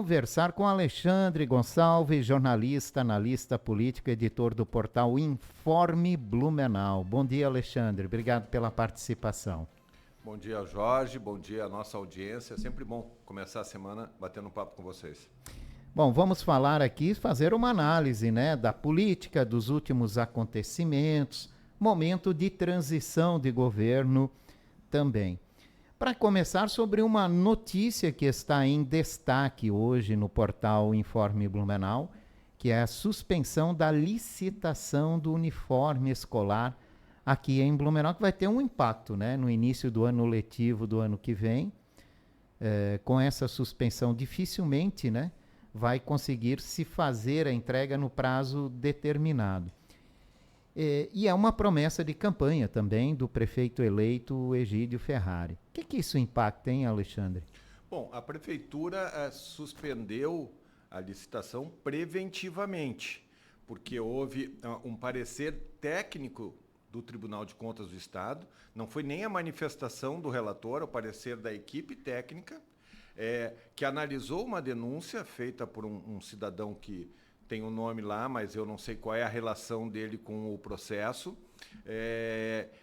conversar com Alexandre Gonçalves, jornalista, analista político, editor do portal Informe Blumenau. Bom dia, Alexandre. Obrigado pela participação. Bom dia, Jorge. Bom dia à nossa audiência. É sempre bom começar a semana batendo um papo com vocês. Bom, vamos falar aqui, fazer uma análise, né, da política, dos últimos acontecimentos, momento de transição de governo também. Para começar, sobre uma notícia que está em destaque hoje no portal Informe Blumenau, que é a suspensão da licitação do uniforme escolar aqui em Blumenau, que vai ter um impacto, né, no início do ano letivo do ano que vem. Com essa suspensão, dificilmente, né, vai conseguir se fazer a entrega no prazo determinado. E é uma promessa de campanha também do prefeito eleito Egídio Ferrari. O que isso impacta, hein, Alexandre? Bom, a prefeitura suspendeu a licitação preventivamente, porque houve um parecer técnico do Tribunal de Contas do Estado, não foi nem a manifestação do relator, o parecer da equipe técnica, que analisou uma denúncia feita por um cidadão que tem um nome lá, mas eu não sei qual é a relação dele com o processo.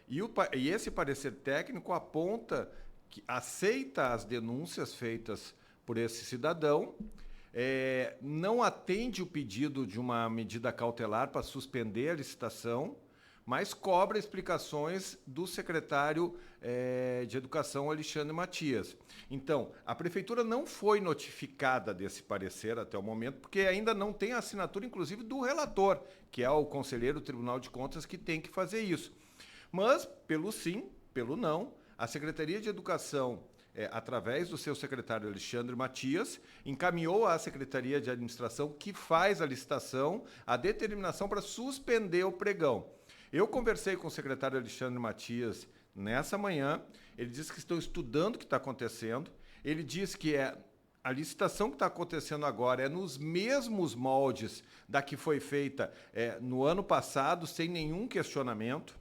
E esse parecer técnico aponta que aceita as denúncias feitas por esse cidadão, não atende o pedido de uma medida cautelar para suspender a licitação, mas cobra explicações do secretário de Educação, Alexandre Matias. Então, a prefeitura não foi notificada desse parecer até o momento, porque ainda não tem a assinatura, inclusive, do relator, que é o conselheiro do Tribunal de Contas, que tem que fazer isso. Mas, pelo sim, pelo não, a Secretaria de Educação, através do seu secretário Alexandre Matias, encaminhou à Secretaria de Administração, que faz a licitação, a determinação para suspender o pregão. Eu conversei com o secretário Alexandre Matias nessa manhã, ele disse que estão estudando o que está acontecendo, ele disse que a licitação que está acontecendo agora é nos mesmos moldes da que foi feita no ano passado, sem nenhum questionamento,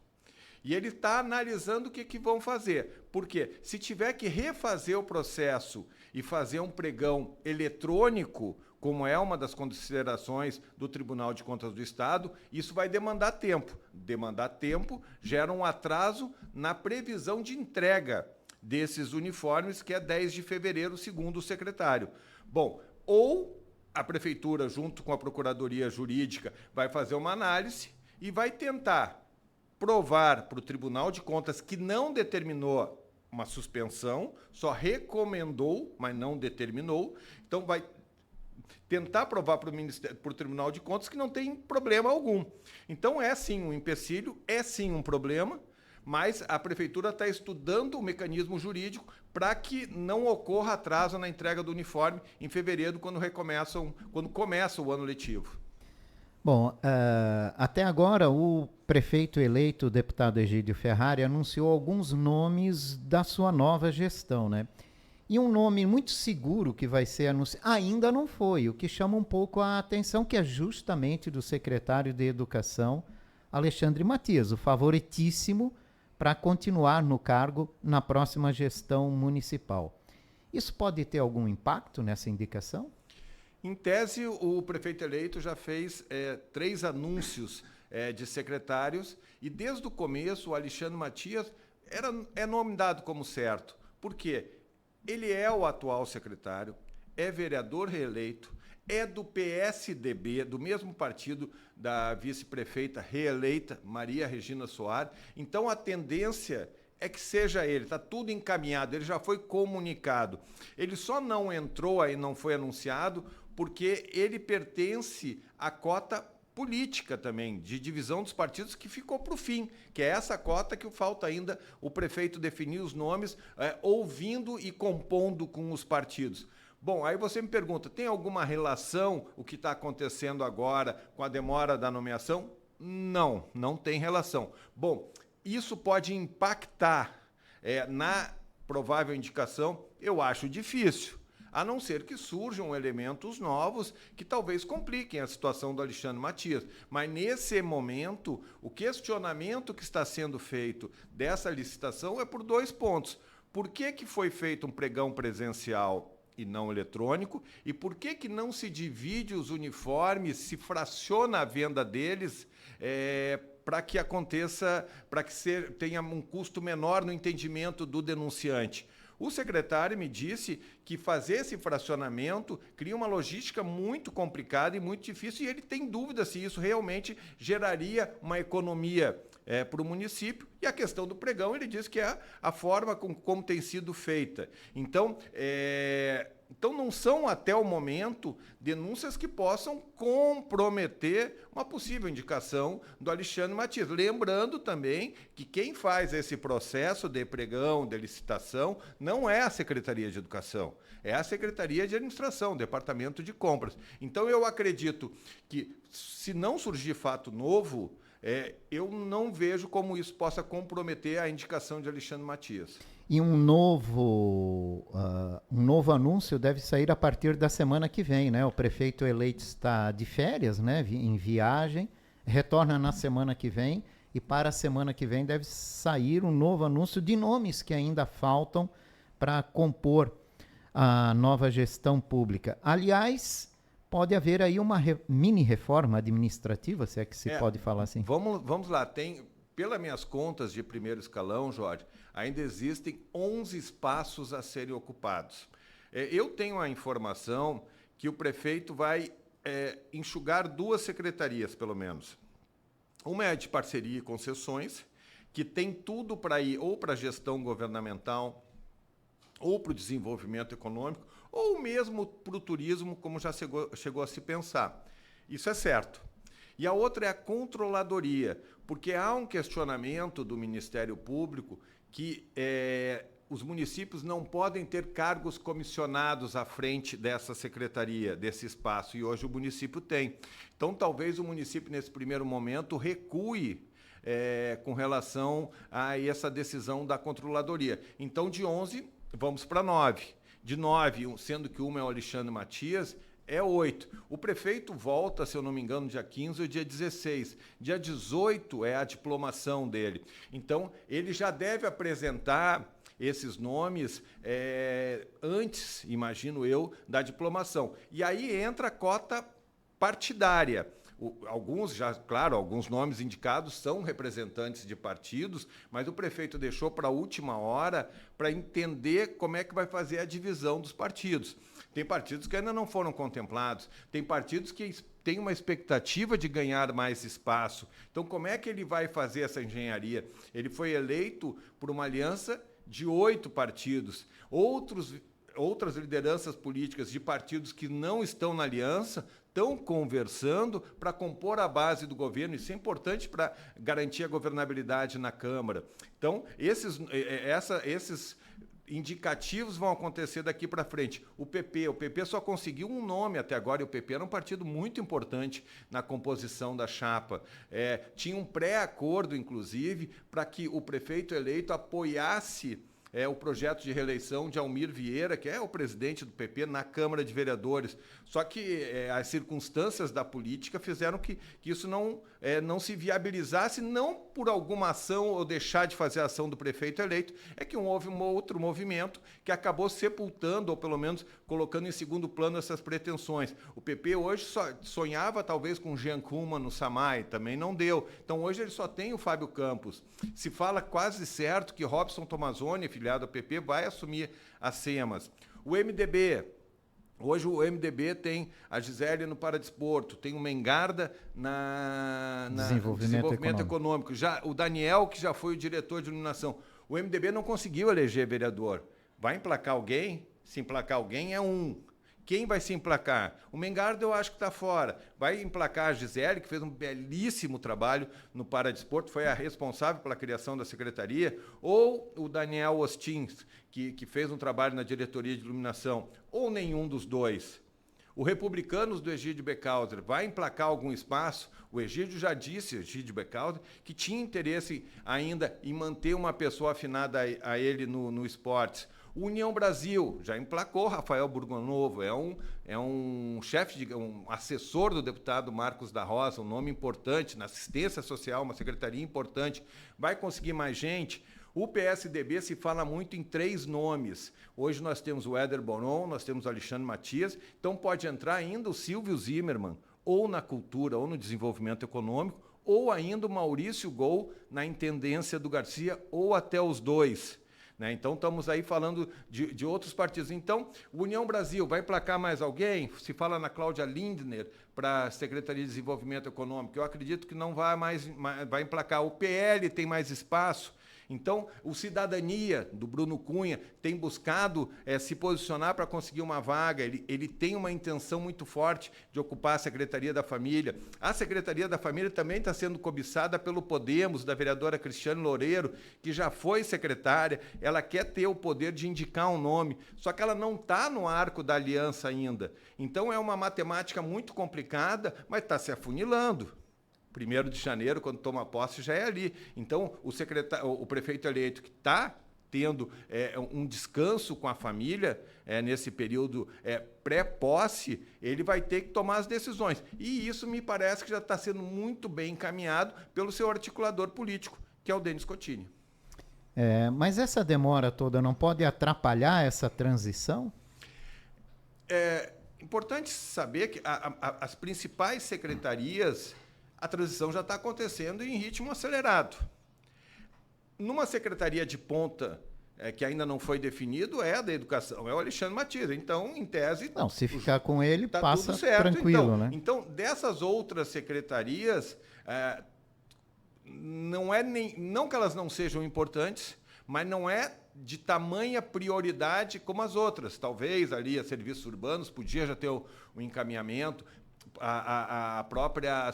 e ele está analisando o que vão fazer, porque se tiver que refazer o processo e fazer um pregão eletrônico, como é uma das considerações do Tribunal de Contas do Estado, isso vai demandar tempo. Demandar tempo gera um atraso na previsão de entrega desses uniformes, que é 10 de fevereiro, segundo o secretário. Bom, ou a Prefeitura, junto com a Procuradoria Jurídica, vai fazer uma análise e vai tentar provar para o Tribunal de Contas que não determinou uma suspensão, só recomendou, mas não determinou. Então, vai tentar provar para o Tribunal de Contas que não tem problema algum. Então, é sim um empecilho, é sim um problema, mas a Prefeitura está estudando o mecanismo jurídico para que não ocorra atraso na entrega do uniforme em fevereiro, quando começa o ano letivo. Bom, até agora o prefeito eleito, o deputado Egídio Ferrari, anunciou alguns nomes da sua nova gestão, né? E um nome muito seguro que vai ser anunciado ainda não foi, o que chama um pouco a atenção, que é justamente do secretário de Educação, Alexandre Matias, o favoritíssimo para continuar no cargo na próxima gestão municipal. Isso pode ter algum impacto nessa indicação? Em tese, o prefeito eleito já fez 3 anúncios de secretários e, desde o começo, o Alexandre Matias é nome dado como certo. Por quê? Ele é o atual secretário, é vereador reeleito, é do PSDB, do mesmo partido da vice-prefeita reeleita, Maria Regina Soares. Então, a tendência é que seja ele, está tudo encaminhado, ele já foi comunicado. Ele só não entrou aí, não foi anunciado, porque ele pertence à cota política também, de divisão dos partidos, que ficou para o fim, que é essa cota que falta ainda o prefeito definir os nomes, ouvindo e compondo com os partidos. Bom, aí você me pergunta, tem alguma relação o que está acontecendo agora com a demora da nomeação? Não, não tem relação. Bom, isso pode impactar na provável indicação? Eu acho difícil, a não ser que surjam elementos novos que talvez compliquem a situação do Alexandre Matias. Mas, nesse momento, o questionamento que está sendo feito dessa licitação é por 2 pontos. Por que foi feito um pregão presencial e não eletrônico? E por que não se divide os uniformes, se fraciona a venda deles, para que aconteça, para que tenha um custo menor no entendimento do denunciante? O secretário me disse que fazer esse fracionamento cria uma logística muito complicada e muito difícil, e ele tem dúvida se isso realmente geraria uma economia para o município. E a questão do pregão, ele diz que é a forma como tem sido feita. Então, não são, até o momento, denúncias que possam comprometer uma possível indicação do Alexandre Matias. Lembrando também que quem faz esse processo de pregão, de licitação, não é a Secretaria de Educação, é a Secretaria de Administração, Departamento de Compras. Então, eu acredito que, se não surgir fato novo, eu não vejo como isso possa comprometer a indicação de Alexandre Matias. E um novo anúncio deve sair a partir da semana que vem, né? O prefeito eleito está de férias, né? Em viagem, retorna na semana que vem, e para a semana que vem deve sair um novo anúncio de nomes que ainda faltam para compor a nova gestão pública. Aliás, pode haver aí uma mini reforma administrativa, se é que se pode falar assim. Vamos lá, pelas minhas contas de primeiro escalão, Jorge, ainda existem 11 espaços a serem ocupados. Eu tenho a informação que o prefeito vai enxugar 2 secretarias, pelo menos. Uma é a de parceria e concessões, que tem tudo para ir ou para a gestão governamental, ou para o desenvolvimento econômico, ou mesmo para o turismo, como já chegou a se pensar. Isso é certo. E a outra é a controladoria, porque há um questionamento do Ministério Público que os municípios não podem ter cargos comissionados à frente dessa secretaria, desse espaço, e hoje o município tem. Então, talvez o município, nesse primeiro momento, recue com relação a essa decisão da controladoria. Então, de 11, vamos para 9. De 9, sendo que uma é o Alexandre Matias, é 8. O prefeito volta, se eu não me engano, dia 15 ou dia 16. Dia 18 é a diplomação dele. Então, ele já deve apresentar esses nomes antes, imagino eu, da diplomação. E aí entra a cota partidária. Alguns nomes indicados são representantes de partidos, mas o prefeito deixou para a última hora para entender como é que vai fazer a divisão dos partidos. Tem partidos que ainda não foram contemplados, tem partidos que têm uma expectativa de ganhar mais espaço. Então, como é que ele vai fazer essa engenharia? Ele foi eleito por uma aliança de 8 partidos. Outras lideranças políticas de partidos que não estão na aliança estão conversando para compor a base do governo. Isso é importante para garantir a governabilidade na Câmara. Então, esses indicativos vão acontecer daqui para frente. O PP só conseguiu um nome até agora, e o PP era um partido muito importante na composição da chapa. Tinha um pré-acordo, inclusive, para que o prefeito eleito apoiasse o projeto de reeleição de Almir Vieira, que é o presidente do PP, na Câmara de Vereadores. Só que as circunstâncias da política fizeram que isso não se viabilizasse, não por alguma ação ou deixar de fazer a ação do prefeito eleito, é que houve um outro movimento que acabou sepultando, ou pelo menos colocando em segundo plano essas pretensões. O PP hoje só sonhava talvez com Jean Kuhlmann no Samay, também não deu. Então hoje ele só tem o Fábio Campos. Se fala quase certo que Robson Tomazoni, filiado ao PP, vai assumir as SEMAS. O MDB, hoje o MDB tem a Gisele no Paradesporto, tem o Mengarda na desenvolvimento econômico. Já, o Daniel, que já foi o diretor de iluminação. O MDB não conseguiu eleger vereador. Vai emplacar alguém? Se emplacar alguém, é um. Quem vai se emplacar? O Mengarda eu acho que está fora. Vai emplacar a Gisele, que fez um belíssimo trabalho no Paradesporto, foi a responsável pela criação da secretaria, ou o Daniel Ostins, que fez um trabalho na diretoria de iluminação, ou nenhum dos dois. O Republicanos do Egídio Becauser vai emplacar algum espaço? O Egídio já disse, Egídio Becauser, que tinha interesse ainda em manter uma pessoa afinada a ele no esportes. O União Brasil já emplacou Rafael Burgonovo, é um assessor do deputado Marcos da Rosa, um nome importante na assistência social, uma secretaria importante. Vai conseguir mais gente? O PSDB se fala muito em 3 nomes. Hoje nós temos o Éder Bonon, nós temos o Alexandre Matias, então pode entrar ainda o Silvio Zimmermann, ou na cultura, ou no desenvolvimento econômico, ou ainda o Maurício Gol na intendência do Garcia, ou até os dois. Né? Então, estamos aí falando de outros partidos. Então, o União Brasil vai emplacar mais alguém? Se fala na Cláudia Lindner para a Secretaria de Desenvolvimento Econômico. Eu acredito que não vai emplacar. O PL tem mais espaço. Então, o Cidadania, do Bruno Cunha, tem buscado se posicionar para conseguir uma vaga. Ele tem uma intenção muito forte de ocupar a Secretaria da Família. A Secretaria da Família também está sendo cobiçada pelo Podemos, da vereadora Cristiane Loureiro, que já foi secretária. Ela quer ter o poder de indicar um nome, só que ela não está no arco da aliança ainda. Então, é uma matemática muito complicada, mas está se afunilando. 1º de janeiro, quando toma posse, já é ali. Então, o prefeito eleito que está tendo um descanso com a família nesse período pré-posse, ele vai ter que tomar as decisões. E isso me parece que já está sendo muito bem encaminhado pelo seu articulador político, que é o Denis Cottini. Mas essa demora toda não pode atrapalhar essa transição? É importante saber que as principais secretarias, a transição já está acontecendo em ritmo acelerado. Numa secretaria de ponta que ainda não foi definido, é a da educação, é o Alexandre Matias. Então, em tese... Não, se ficar com ele, tá passa tudo certo. tranquilo, Então, né? Então, dessas outras secretarias, não que elas não sejam importantes, mas não é de tamanha prioridade como as outras. Talvez ali a serviços urbanos podia já ter o encaminhamento, a própria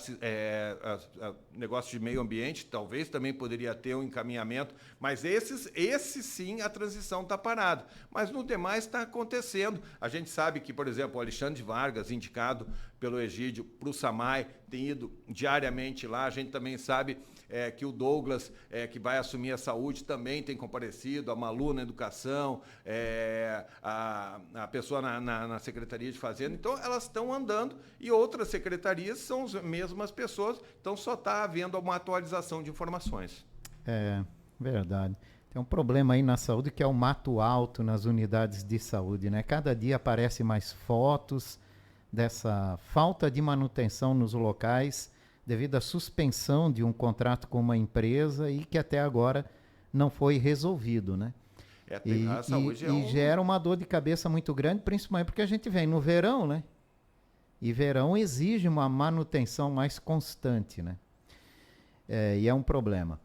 negócio de meio ambiente talvez também poderia ter um encaminhamento, mas esses sim a transição está parada, mas no demais está acontecendo. A gente sabe que, por exemplo, o Alexandre Vargas, indicado pelo Egídio para o SAMAI, tem ido diariamente lá. A gente também sabe que o Douglas, que vai assumir a saúde, também tem comparecido, a Malu na educação, a pessoa na Secretaria de Fazenda. Então, elas estão andando e outras secretarias são as mesmas pessoas, então só está havendo uma atualização de informações. Verdade. Tem um problema aí na saúde que é o mato alto nas unidades de saúde, né? Cada dia aparecem mais fotos dessa falta de manutenção nos locais devido à suspensão de um contrato com uma empresa e que até agora não foi resolvido, né? E gera uma dor de cabeça muito grande, principalmente porque a gente vem no verão, né? E verão exige uma manutenção mais constante, né? E é um problema.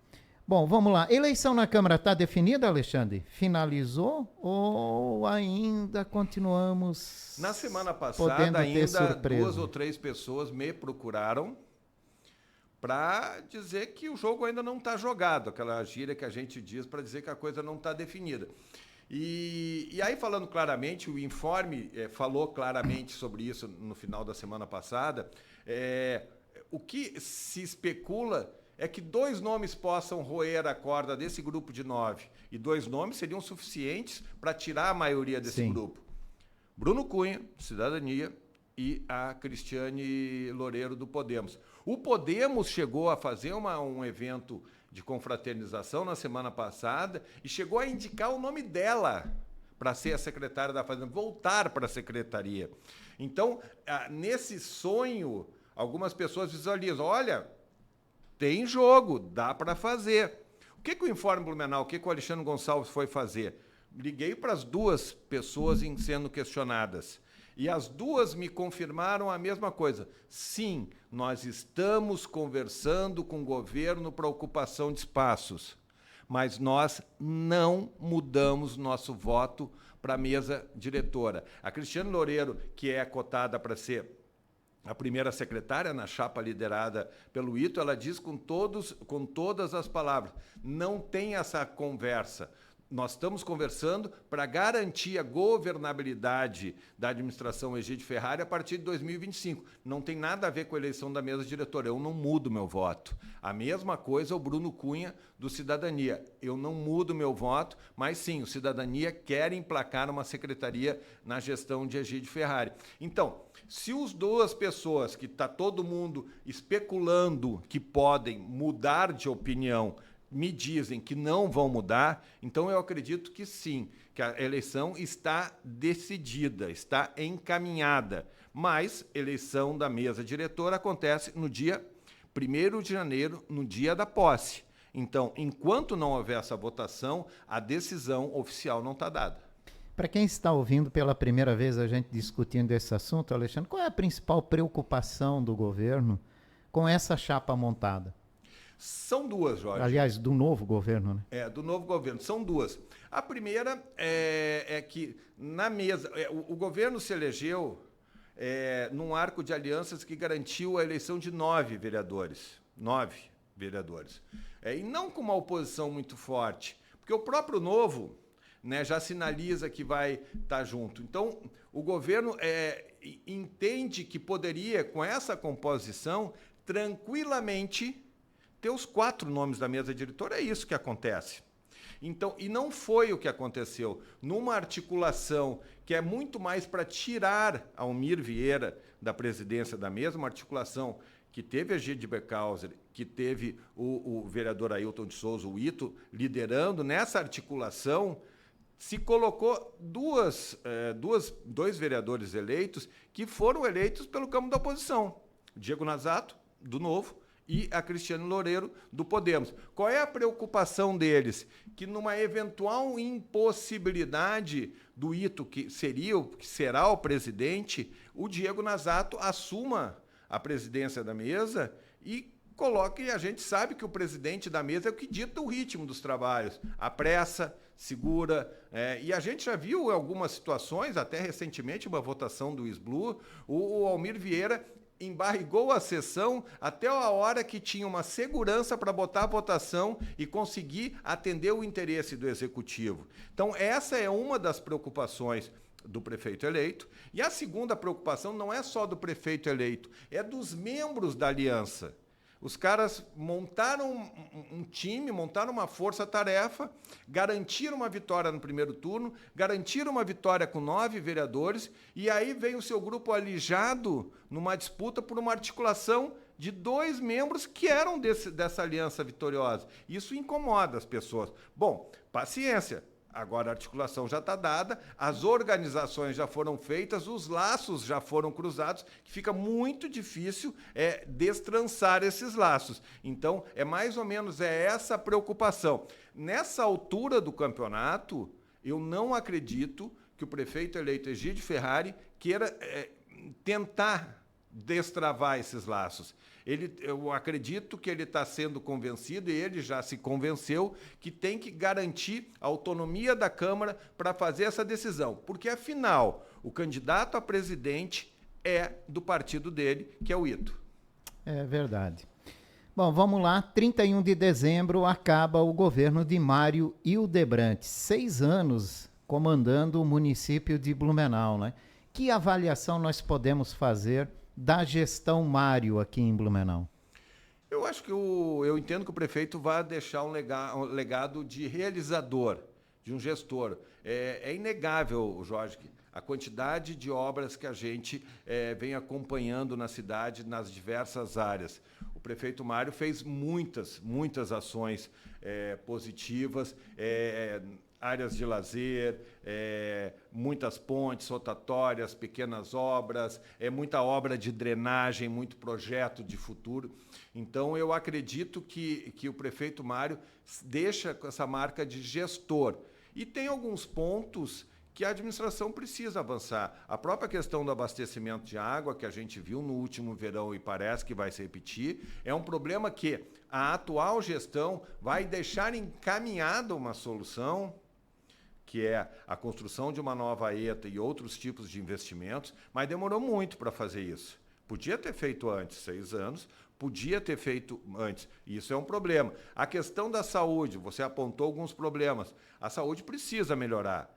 Bom, vamos lá. Eleição na Câmara está definida, Alexandre? Finalizou ou ainda continuamos? Na semana passada, ainda 2 ou 3 pessoas me procuraram para dizer que o jogo ainda não está jogado, aquela gíria que a gente diz para dizer que a coisa não está definida. E aí, falando claramente, o informe falou claramente sobre isso no final da semana passada. O que se especula é que 2 nomes possam roer a corda desse grupo de 9. E 2 nomes seriam suficientes para tirar a maioria desse grupo. Bruno Cunha, Cidadania, e a Cristiane Loureiro, do Podemos. O Podemos chegou a fazer um evento de confraternização na semana passada e chegou a indicar o nome dela para ser a secretária da Fazenda, voltar para a secretaria. Então, nesse sonho, algumas pessoas visualizam, olha, tem jogo, dá para fazer. O que o Informe Blumenau, o que o Alexandre Gonçalves foi fazer? Liguei para as 2 pessoas sendo questionadas. E as 2 me confirmaram a mesma coisa. Sim, nós estamos conversando com o governo para ocupação de espaços, mas nós não mudamos nosso voto para a mesa diretora. A Cristiane Loureiro, que é cotada para ser a primeira secretária na chapa liderada pelo Ito, ela diz com todas as palavras, não tem essa conversa. Nós estamos conversando para garantir a governabilidade da administração Egídio Ferrari a partir de 2025. Não tem nada a ver com a eleição da mesa diretora. Eu não mudo meu voto. A mesma coisa o Bruno Cunha, do Cidadania. Eu não mudo meu voto, mas sim, o Cidadania quer emplacar uma secretaria na gestão de Egídio Ferrari. Então, se as 2 pessoas que está todo mundo especulando que podem mudar de opinião me dizem que não vão mudar, então eu acredito que sim, que a eleição está decidida, está encaminhada. Mas eleição da mesa diretora acontece no dia 1º de janeiro, no dia da posse. Então, enquanto não houver essa votação, a decisão oficial não está dada. Para quem está ouvindo pela primeira vez a gente discutindo esse assunto, Alexandre, qual é a principal preocupação do governo com essa chapa montada? São duas, Jorge. Aliás, do novo governo, né? Do novo governo. São duas. A primeira é que, na mesa, o governo se elegeu num arco de alianças que garantiu a eleição de 9 vereadores. 9 vereadores. E não com uma oposição muito forte, porque o próprio Novo, né, já sinaliza que vai estar junto. Então, o governo entende que poderia, com essa composição, tranquilamente ter os 4 nomes da mesa diretora. É isso que acontece. Então, e não foi o que aconteceu. Numa articulação que é muito mais para tirar Almir Vieira da presidência da mesa, uma articulação que teve a Gide Beckhauser, que teve o vereador Ailton de Souza, o Ito, liderando. Nessa articulação, se colocou dois vereadores eleitos que foram eleitos pelo campo da oposição. Diego Nazato, do Novo, e a Cristiane Loureiro, do Podemos. Qual é a preocupação deles? Que numa eventual impossibilidade do Ito, que será o presidente, o Diego Nazato assuma a presidência da mesa e coloque, e a gente sabe que o presidente da mesa é o que dita o ritmo dos trabalhos, apressa, segura, e a gente já viu em algumas situações, até recentemente, uma votação do SBLU, o Almir Vieira embarrigou a sessão até a hora que tinha uma segurança para botar a votação e conseguir atender o interesse do executivo. Então, essa é uma das preocupações do prefeito eleito. E a segunda preocupação não é só do prefeito eleito, é dos membros da aliança. Os caras montaram um time, montaram uma força-tarefa, garantiram uma vitória no primeiro turno, garantiram uma vitória com 9 vereadores, e aí vem o seu grupo alijado numa disputa por uma articulação de 2 membros que eram dessa aliança vitoriosa. Isso incomoda as pessoas. Bom, paciência. Agora a articulação já está dada, as organizações já foram feitas, os laços já foram cruzados, que fica muito difícil destrançar esses laços. Então, é mais ou menos essa a preocupação. Nessa altura do campeonato, eu não acredito que o prefeito eleito Egídio Ferrari queira tentar destravar esses laços. Eu acredito que ele está sendo convencido, e ele já se convenceu, que tem que garantir a autonomia da Câmara para fazer essa decisão. Porque, afinal, o candidato a presidente é do partido dele, que é o Ito. É verdade. Bom, vamos lá. 31 de dezembro acaba o governo de Mário Hildebrandt. 6 anos comandando o município de Blumenau, né? Que avaliação nós podemos fazer da gestão Mário aqui em Blumenau? Eu acho que eu entendo que o prefeito vai deixar um legado de realizador, de um gestor. É inegável, Jorge, a quantidade de obras que a gente vem acompanhando na cidade, nas diversas áreas. O prefeito Mário fez muitas ações positivas, áreas de lazer, muitas pontes rotatórias, pequenas obras, muita obra de drenagem, muito projeto de futuro. Então, eu acredito que o prefeito Mário deixa essa marca de gestor. E tem alguns pontos que a administração precisa avançar. A própria questão do abastecimento de água, que a gente viu no último verão e parece que vai se repetir, é um problema que a atual gestão vai deixar encaminhada uma solução, que é a construção de uma nova ETA e outros tipos de investimentos, mas demorou muito para fazer isso. Podia ter feito antes, 6 anos, podia ter feito antes. Isso é um problema. A questão da saúde, você apontou alguns problemas. A saúde precisa melhorar.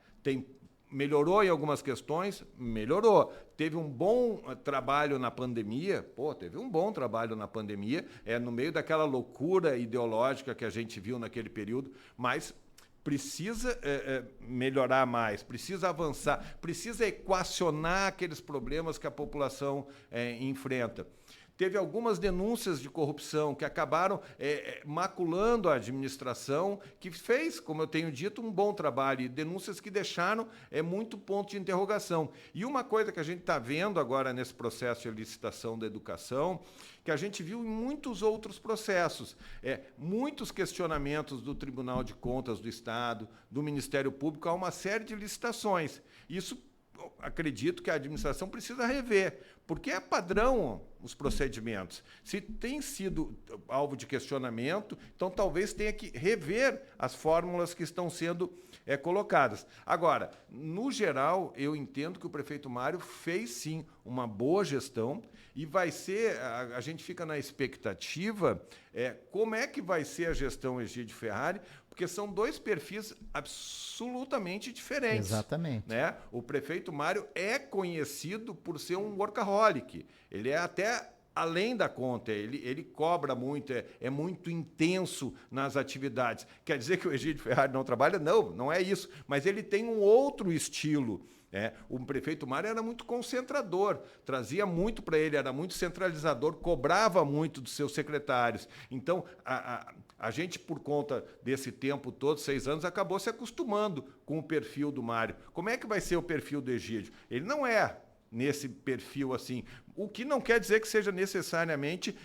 Melhorou em algumas questões? Melhorou. Teve um bom trabalho na pandemia? Teve um bom trabalho na pandemia, no meio daquela loucura ideológica que a gente viu naquele período, mas precisa melhorar mais, precisa avançar, precisa equacionar aqueles problemas que a população enfrenta. teve algumas denúncias de corrupção que acabaram maculando a administração, que fez, como eu tenho dito, um bom trabalho, e denúncias que deixaram muito ponto de interrogação. E uma coisa que a gente está vendo agora nesse processo de licitação da educação, que a gente viu em muitos outros processos, muitos questionamentos do Tribunal de Contas do Estado, do Ministério Público, a uma série de licitações. Isso, acredito que a administração precisa rever, porque é padrão os procedimentos. Se tem sido alvo de questionamento, então talvez tenha que rever as fórmulas que estão sendo colocadas. Agora, no geral, eu entendo que o prefeito Mário fez, sim, uma boa gestão, e vai ser, a gente fica na expectativa, como é que vai ser a gestão Egídio Ferrari, porque são dois perfis absolutamente diferentes. Exatamente. Né? O prefeito Mário é conhecido por ser um workaholic. Ele é até além da conta, ele cobra muito, é muito intenso nas atividades. Quer dizer que o Egídio Ferrari não trabalha? Não, não é isso. Mas ele tem um outro estilo. O prefeito Mário era muito concentrador, trazia muito para ele, era muito centralizador, cobrava muito dos seus secretários. Então, a gente, por conta desse tempo todo, 6 anos, acabou se acostumando com o perfil do Mário. Como é que vai ser o perfil do Egídio? Ele não é nesse perfil assim, o que não quer dizer que seja necessariamente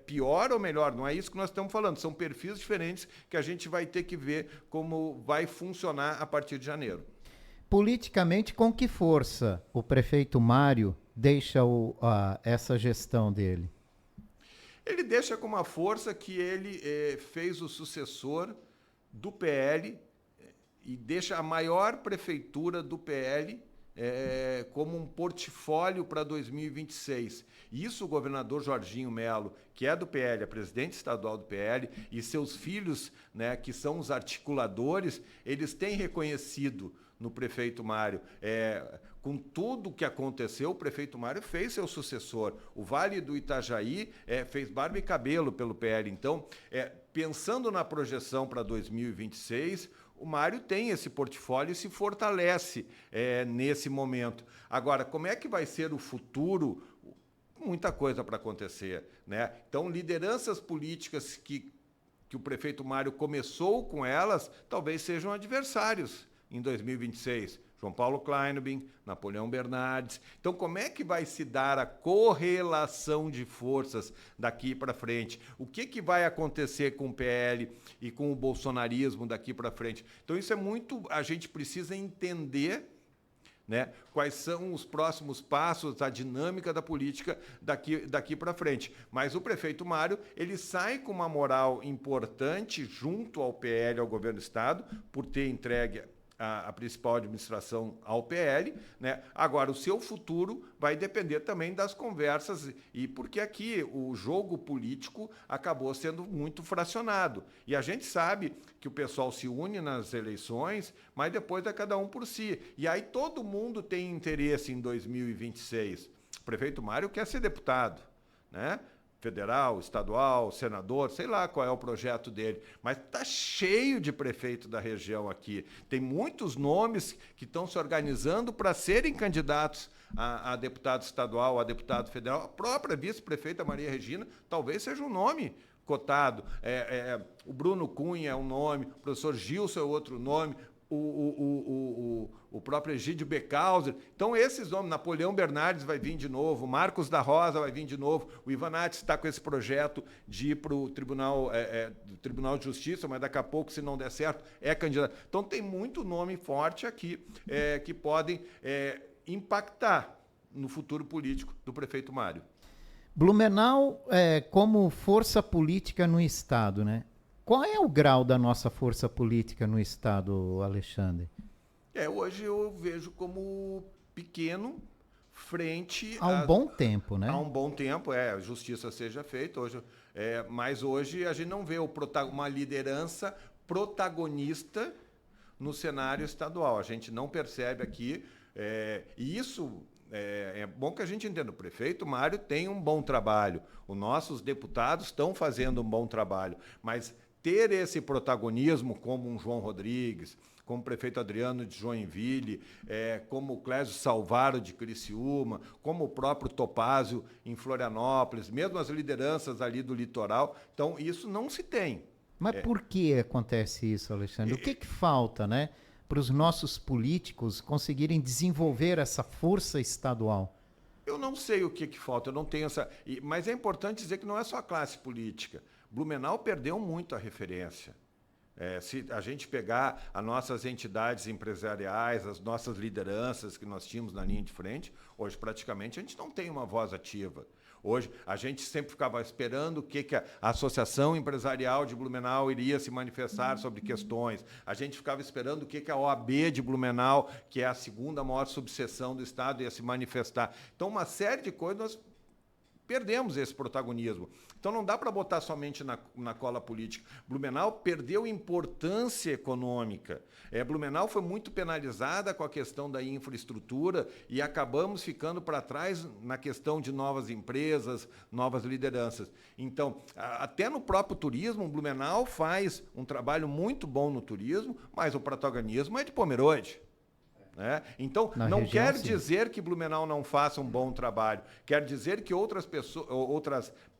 pior ou melhor, não é isso que nós estamos falando, são perfis diferentes que a gente vai ter que ver como vai funcionar a partir de janeiro. Politicamente, com que força o prefeito Mário deixa essa gestão dele? Ele deixa com uma força que ele fez o sucessor do PL e deixa a maior prefeitura do PL como um portfólio para 2026. Isso o governador Jorginho Melo, que é do PL, é presidente estadual do PL, e seus filhos, né, que são os articuladores, eles têm reconhecido no prefeito Mário. Com tudo o que aconteceu, o prefeito Mário fez seu sucessor. O Vale do Itajaí fez barba e cabelo pelo PL. Então, pensando na projeção para 2026, o Mário tem esse portfólio e se fortalece nesse momento. Agora, como é que vai ser o futuro? Muita coisa para acontecer, né? Então, lideranças políticas que o prefeito Mário começou com elas, talvez sejam adversários em 2026. João Paulo Kleinobin, Napoleão Bernardes. Então, como é que vai se dar a correlação de forças daqui para frente? O que vai acontecer com o PL e com o bolsonarismo daqui para frente? Então, isso é muito... A gente precisa entender, né, quais são os próximos passos, a dinâmica da política daqui para frente. Mas o prefeito Mário, ele sai com uma moral importante junto ao PL, ao governo do Estado, por ter entregue a principal administração ao PL, né? Agora, o seu futuro vai depender também das conversas, e porque aqui o jogo político acabou sendo muito fracionado. E a gente sabe que o pessoal se une nas eleições, mas depois é cada um por si. E aí todo mundo tem interesse em 2026. O prefeito Mário quer ser deputado, né? Federal, estadual, senador, sei lá qual é o projeto dele, mas está cheio de prefeito da região aqui. Tem muitos nomes que estão se organizando para serem candidatos a deputado estadual, a deputado federal. A própria vice-prefeita Maria Regina talvez seja um nome cotado. O Bruno Cunha é um nome, o professor Gilson é outro nome, o próprio Egídio Becauser. Então, esses nomes, Napoleão Bernardes vai vir de novo, Marcos da Rosa vai vir de novo, o Ivanati está com esse projeto de ir para o Tribunal de Justiça, mas daqui a pouco, se não der certo, é candidato. Então, tem muito nome forte aqui que podem impactar no futuro político do prefeito Mário. Blumenau, como força política no Estado, né? Qual é o grau da nossa força política no Estado, Alexandre? Hoje eu vejo como pequeno frente há um bom tempo, né? Há um bom tempo, justiça seja feita. Hoje, mas hoje a gente não vê uma liderança protagonista no cenário estadual. A gente não percebe aqui, e isso... É bom que a gente entenda, o prefeito Mário tem um bom trabalho, os nossos deputados estão fazendo um bom trabalho, mas ter esse protagonismo como um João Rodrigues, como o prefeito Adriano de Joinville, como o Clésio Salvaro de Criciúma, como o próprio Topázio em Florianópolis, mesmo as lideranças ali do litoral. Então, isso não se tem. Mas por que acontece isso, Alexandre? O que falta, né, para os nossos políticos conseguirem desenvolver essa força estadual? Eu não sei o que falta, eu não tenho essa... Mas é importante dizer que não é só a classe política. Blumenau perdeu muito a referência. Se a gente pegar as nossas entidades empresariais, as nossas lideranças que nós tínhamos na linha de frente, hoje praticamente a gente não tem uma voz ativa. Hoje a gente sempre ficava esperando o que a Associação Empresarial de Blumenau iria se manifestar sobre questões. A gente ficava esperando o que a OAB de Blumenau, que é a segunda maior subseção do Estado, ia se manifestar. Então, uma série de coisas nós perdemos esse protagonismo. Então não dá para botar somente na cola política. Blumenau perdeu importância econômica. Blumenau foi muito penalizada com a questão da infraestrutura e acabamos ficando para trás na questão de novas empresas, novas lideranças. Então, até no próprio turismo, Blumenau faz um trabalho muito bom no turismo, mas o protagonismo é de Pomerode. Então, não quer dizer que Blumenau não faça um bom trabalho, quer dizer que outras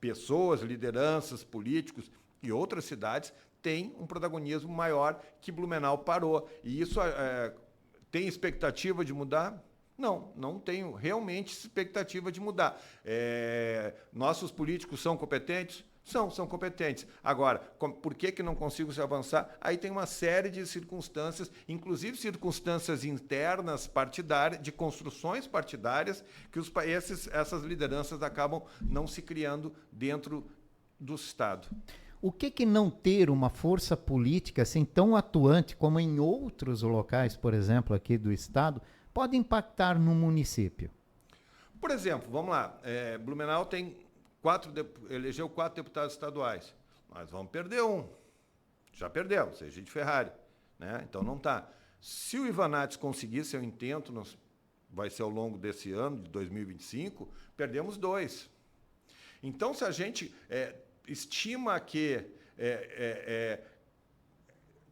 pessoas, lideranças, políticos e outras cidades têm um protagonismo maior que Blumenau parou. E isso tem expectativa de mudar? Não tenho realmente expectativa de mudar. Nossos políticos são competentes? São competentes. Agora, por que não consigo se avançar? Aí tem uma série de circunstâncias, inclusive circunstâncias internas partidárias, de construções partidárias, que essas lideranças acabam não se criando dentro do Estado. O que não ter uma força política assim tão atuante como em outros locais, por exemplo, aqui do Estado, pode impactar no município? Por exemplo, vamos lá, Blumenau elegeu 4 deputados estaduais. Nós vamos perder um. Já perdemos, seja de Ferrari. Né? Então não está. Se o Ivanates conseguir seu intento, vai ser ao longo desse ano, de 2025, perdemos 2. Então, se a gente estima que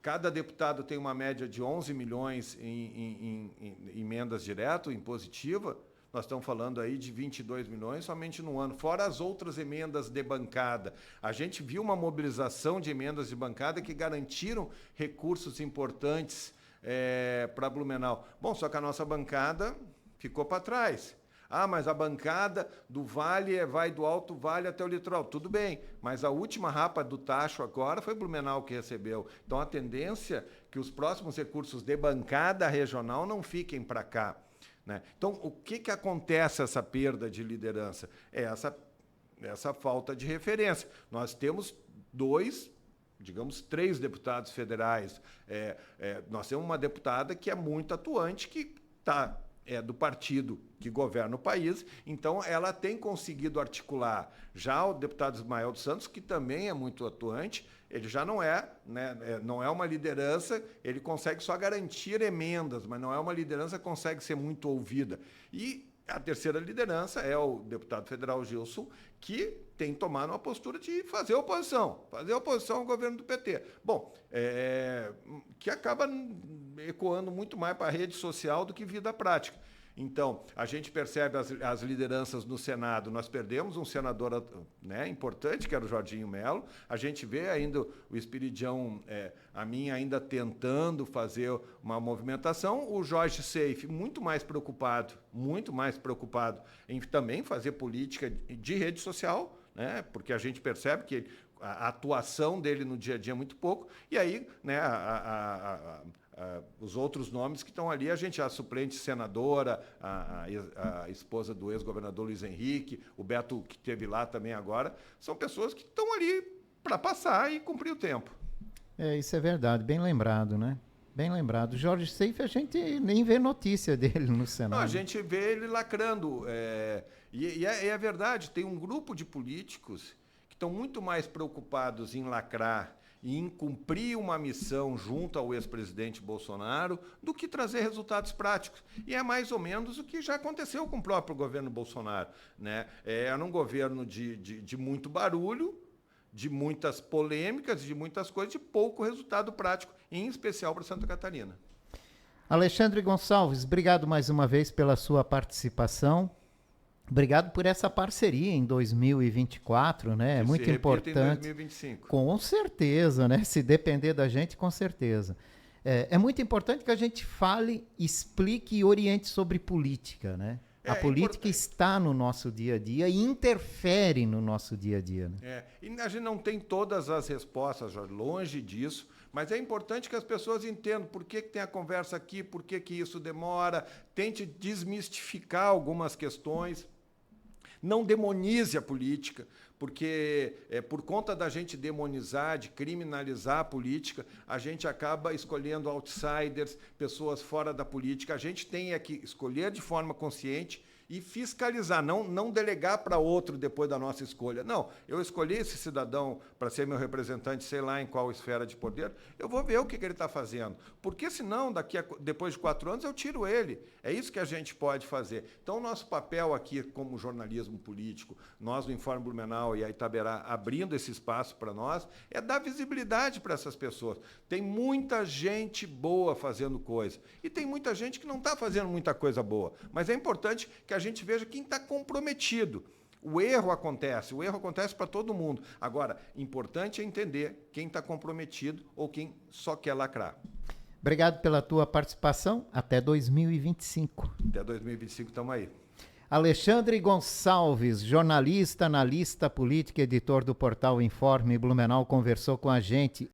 cada deputado tem uma média de 11 milhões em emendas direto, impositiva, nós estamos falando aí de 22 milhões somente no ano, fora as outras emendas de bancada. A gente viu uma mobilização de emendas de bancada que garantiram recursos importantes para Blumenau. Bom, só que a nossa bancada ficou para trás. Mas a bancada do Vale vai do Alto Vale até o litoral. Tudo bem, mas a última rapa do tacho agora foi Blumenau que recebeu. Então a tendência é que os próximos recursos de bancada regional não fiquem para cá. Né? Então, o que acontece essa perda de liderança? Essa falta de referência. Nós temos 3 deputados federais. Nós temos uma deputada que é muito atuante, que está do partido que governa o país, então ela tem conseguido articular. Já o deputado Ismael dos Santos, que também é muito atuante, ele já não não é uma liderança, ele consegue só garantir emendas, mas não é uma liderança que consegue ser muito ouvida. E a terceira liderança é o deputado federal Gilson, que tem tomado uma postura de fazer oposição ao governo do PT. Bom, que acaba ecoando muito mais para a rede social do que vida prática. Então, a gente percebe as lideranças no Senado. Nós perdemos um senador importante, que era o Jorginho Melo. A gente vê ainda o Espiridião, a mim, ainda tentando fazer uma movimentação. O Jorge Seife, muito mais preocupado em também fazer política de rede social, né? Porque a gente percebe que a atuação dele no dia a dia é muito pouco. E aí, os outros nomes que estão ali, a suplente senadora, a esposa do ex-governador Luiz Henrique, o Beto, que esteve lá também agora, são pessoas que estão ali para passar e cumprir o tempo. Isso é verdade, bem lembrado, né? Bem lembrado. Jorge Seife, a gente nem vê notícia dele no Senado. Não, a gente vê ele lacrando. É verdade, tem um grupo de políticos que estão muito mais preocupados em lacrar e em cumprir uma missão junto ao ex-presidente Bolsonaro do que trazer resultados práticos. E é mais ou menos o que já aconteceu com o próprio governo Bolsonaro. Né? Era um governo de muito barulho, de muitas polêmicas, de muitas coisas, de pouco resultado prático, em especial para Santa Catarina. Alexandre Gonçalves, obrigado mais uma vez pela sua participação. Obrigado por essa parceria em 2024, né? É muito importante. Em 2025. Com certeza, né? Se depender da gente, com certeza. É muito importante que a gente fale, explique e oriente sobre política, né? A política está no nosso dia a dia e interfere no nosso dia a dia. Né? E a gente não tem todas as respostas, Jorge, longe disso, mas é importante que as pessoas entendam por que tem a conversa aqui, por que isso demora, tente desmistificar algumas questões. Não demonize a política, porque por conta da gente demonizar, de criminalizar a política, a gente acaba escolhendo outsiders, pessoas fora da política. A gente tem que escolher de forma consciente e fiscalizar, não delegar para outro depois da nossa escolha. Não, eu escolhi esse cidadão para ser meu representante, sei lá em qual esfera de poder, eu vou ver o que ele está fazendo. Porque senão, depois de 4 anos, eu tiro ele. É isso que a gente pode fazer. Então, o nosso papel aqui como jornalismo político, nós do Informe Blumenau e a Itaberá abrindo esse espaço para nós, é dar visibilidade para essas pessoas. Tem muita gente boa fazendo coisa. E tem muita gente que não está fazendo muita coisa boa. Mas é importante que a gente veja quem está comprometido. O erro acontece para todo mundo. Agora, importante é entender quem está comprometido ou quem só quer lacrar. Obrigado pela tua participação. Até 2025. Até 2025 estamos aí. Alexandre Gonçalves, jornalista, analista político, editor do portal Informe Blumenau, conversou com a gente.